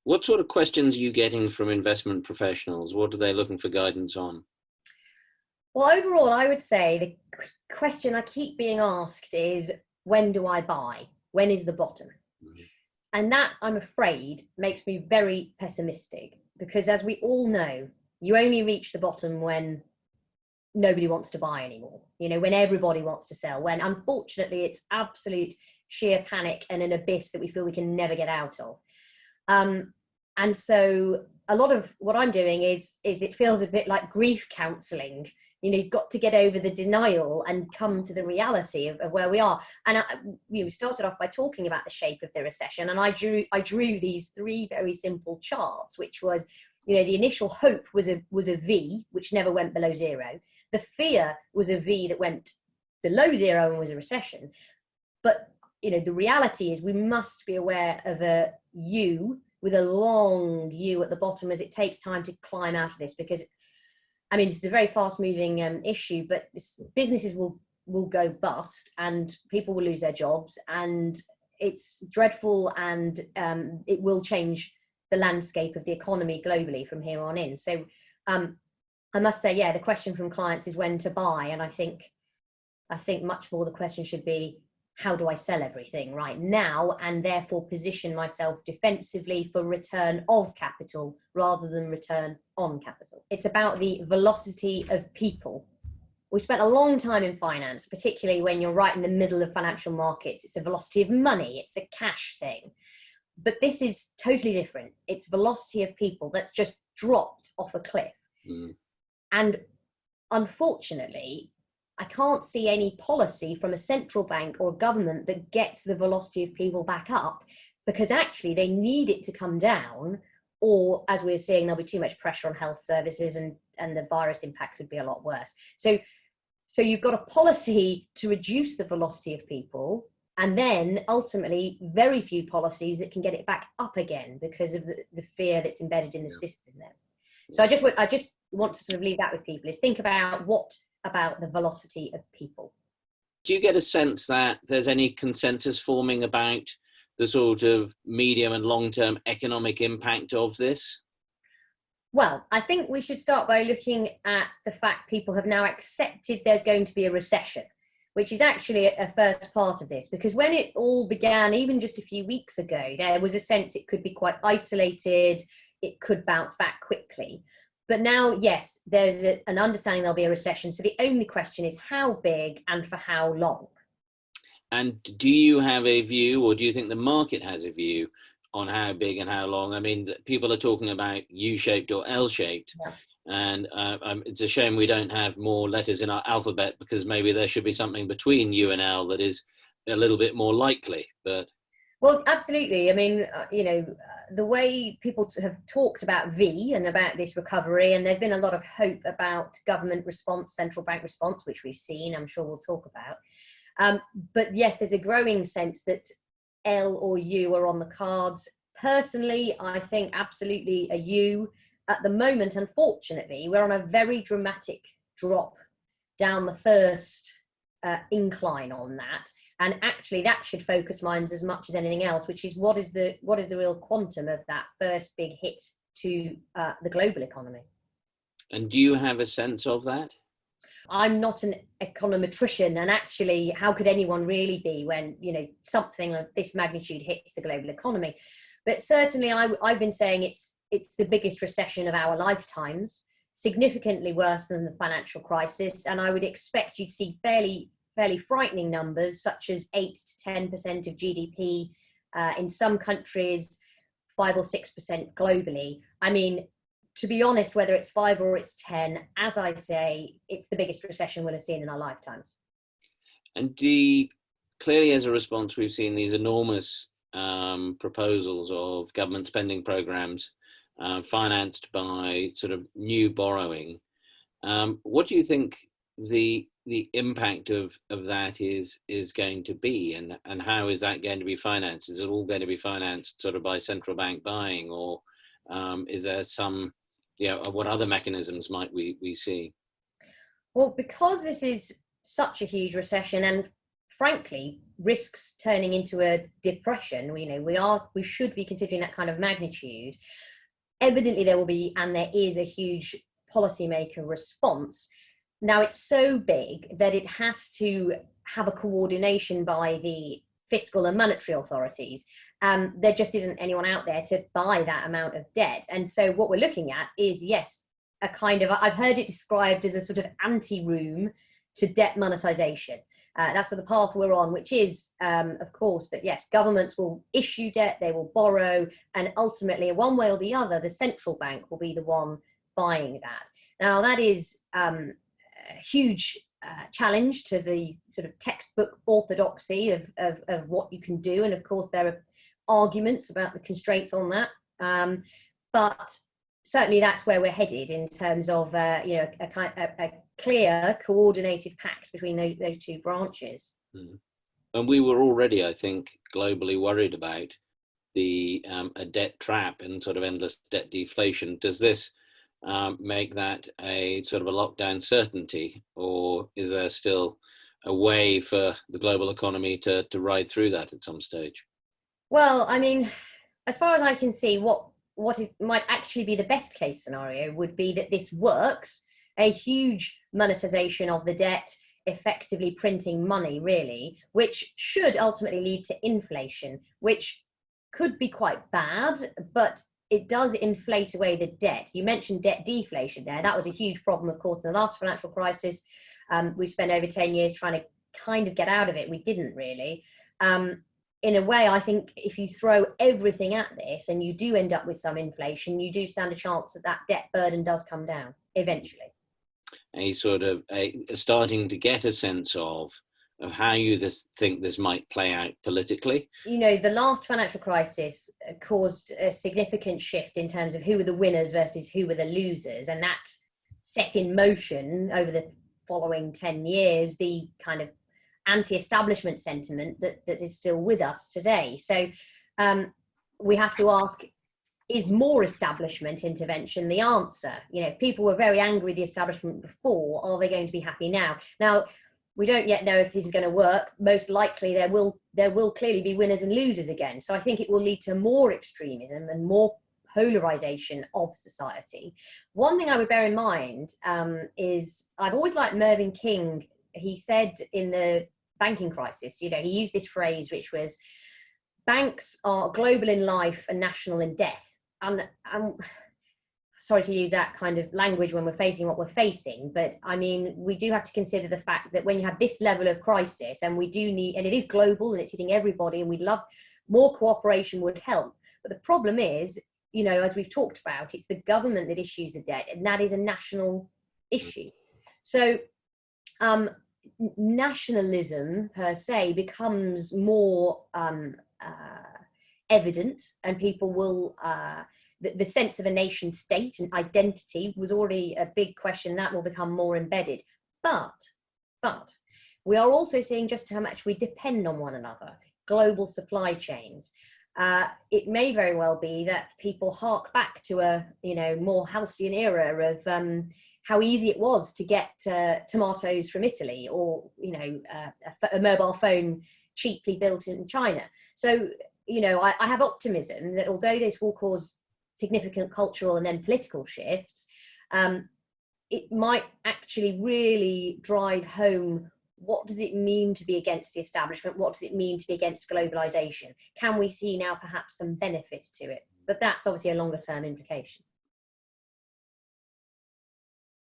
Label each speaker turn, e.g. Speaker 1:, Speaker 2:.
Speaker 1: What sort of questions are you getting from investment professionals? What are they looking for guidance on?
Speaker 2: Well, overall, I would say the question I keep being asked is, when do I buy? When is the bottom?
Speaker 1: Mhm.
Speaker 2: And that, I'm afraid, makes me very pessimistic because, as we all know, you only reach the bottom when nobody wants to buy anymore. When everybody wants to sell, when unfortunately it's absolute sheer panic and an abyss that we feel we can never get out of. And so a lot of what I'm doing is it feels a bit like grief counseling. You've got to get over the denial and come to the reality of where we are. And we started off by talking about the shape of the recession, and I drew these three very simple charts, which was, the initial hope was a V, which never went below zero. The fear was a V that went below zero and was a recession. But the reality is we must be aware of a U with a long U at the bottom, as it takes time to climb out of this, because it's a very fast moving issue, but businesses will go bust and people will lose their jobs, and it's dreadful, and it will change the landscape of the economy globally from here on in. So I must say, the question from clients is when to buy. And I think much more the question should be, how do I sell everything right now, and therefore position myself defensively for return of capital rather than return on capital. It's about the velocity of people. We spent a long time in finance, particularly when you're right in the middle of financial markets. It's a velocity of money, it's a cash thing. But this is totally different. It's velocity of people that's just dropped off a cliff. Mm. And unfortunately, I can't see any policy from a central bank or government that gets the velocity of people back up, because actually they need it to come down, or as we're seeing, there'll be too much pressure on health services and the virus impact could be a lot worse. So you've got a policy to reduce the velocity of people, and then ultimately very few policies that can get it back up again because of the fear that's embedded in the system there. So I just want to sort of leave that with people, is think about about the velocity of people.
Speaker 1: Do you get a sense that there's any consensus forming about the sort of medium and long-term economic impact of this?
Speaker 2: Well, I think we should start by looking at the fact people have now accepted there's going to be a recession, which is actually a first part of this, because when it all began, even just a few weeks ago, there was a sense it could be quite isolated, it could bounce back quickly. But now, yes, there's an understanding there'll be a recession. So the only question is how big and for how long.
Speaker 1: And do you have a view, or do you think the market has a view on how big and how long? People are talking about U-shaped or L-shaped. Yeah. And it's a shame we don't have more letters in our alphabet, because maybe there should be something between U and L that is a little bit more likely. But
Speaker 2: well, absolutely. The way people have talked about V and about this recovery, and there's been a lot of hope about government response, central bank response, which we've seen, I'm sure we'll talk about. But yes, there's a growing sense that L or U are on the cards. Personally, I think absolutely a U. At the moment, unfortunately, we're on a very dramatic drop down the first incline on that. And actually that should focus minds as much as anything else, which is what is the real quantum of that first big hit to the global economy.
Speaker 1: And do you have a sense of that?
Speaker 2: I'm not an econometrician, and actually how could anyone really be when something of this magnitude hits the global economy? But certainly I've been saying it's the biggest recession of our lifetimes, significantly worse than the financial crisis, and I would expect you'd see fairly frightening numbers, such as 8 to 10% of GDP in some countries, 5 or 6% globally. To be honest, whether it's 5 or it's 10, as I say, it's the biggest recession we'll have seen in our lifetimes.
Speaker 1: And clearly as a response, we've seen these enormous proposals of government spending programs financed by sort of new borrowing. What do you think the impact of that is going to be, and how is that going to be financed? Is it all going to be financed sort of by central bank buying, or is there some, what other mechanisms might we see?
Speaker 2: Well, because this is such a huge recession, and frankly risks turning into a depression. We should be considering that kind of magnitude. Evidently there will be, and there is, a huge policymaker response. Now it's so big that it has to have a coordination by the fiscal and monetary authorities. There just isn't anyone out there to buy that amount of debt. And so what we're looking at is, yes, a kind of, I've heard it described as a sort of anti-room to debt monetization. That's the path we're on, which is, of course, that yes, governments will issue debt, they will borrow, and ultimately, one way or the other, the central bank will be the one buying that. Now, that is a huge challenge to the sort of textbook orthodoxy of what you can do. And of course, there are arguments about the constraints on that. But certainly that's where we're headed in terms of a clear, coordinated pact between those two branches.
Speaker 1: And we were already, I think, globally worried about a debt trap and sort of endless debt deflation. Does this make that a sort of a lockdown certainty, or is there still a way for the global economy to ride through that at some stage?
Speaker 2: Well, I mean, as far as I can see, what might actually be the best case scenario would be that this works, a huge monetization of the debt, effectively printing money, really, which should ultimately lead to inflation, which could be quite bad, but it does inflate away the debt. You mentioned debt deflation there. That was a huge problem, of course, in the last financial crisis. We spent over 10 years trying to kind of get out of it. We didn't really. In a way, I think if you throw everything at this and you do end up with some inflation, you do stand a chance that debt burden does come down eventually.
Speaker 1: Starting to get a sense of how you think this might play out politically.
Speaker 2: The last financial crisis caused a significant shift in terms of who were the winners versus who were the losers, and that set in motion over the following 10 years the kind of anti-establishment sentiment that is still with us today. So we have to ask, is more establishment intervention the answer? If people were very angry with the establishment before, are they going to be happy now? Now, we don't yet know if this is going to work. Most likely there will clearly be winners and losers again. So I think it will lead to more extremism and more polarization of society. One thing I would bear in mind is, I've always liked Mervyn King. He said in the banking crisis, he used this phrase, which was, banks are global in life and national in death. And I'm sorry to use that kind of language when we're facing what we're facing, but I mean, we do have to consider the fact that when you have this level of crisis, and we do need, and it is global and it's hitting everybody, and we'd love more cooperation would help. But the problem is, as we've talked about, it's the government that issues the debt, and that is a national issue. So nationalism per se becomes more evident, and people will the sense of a nation state and identity was already a big question that will become more embedded. But we are also seeing just how much we depend on one another, global supply chains. It may very well be that people hark back to a more halcyon era of how easy it was to get tomatoes from Italy, or a mobile phone cheaply built in China. So I have optimism that although this will cause significant cultural and then political shifts, it might actually really drive home, what does it mean to be against the establishment? What does it mean to be against globalization? Can we see now perhaps some benefits to it? But that's obviously a longer term implication.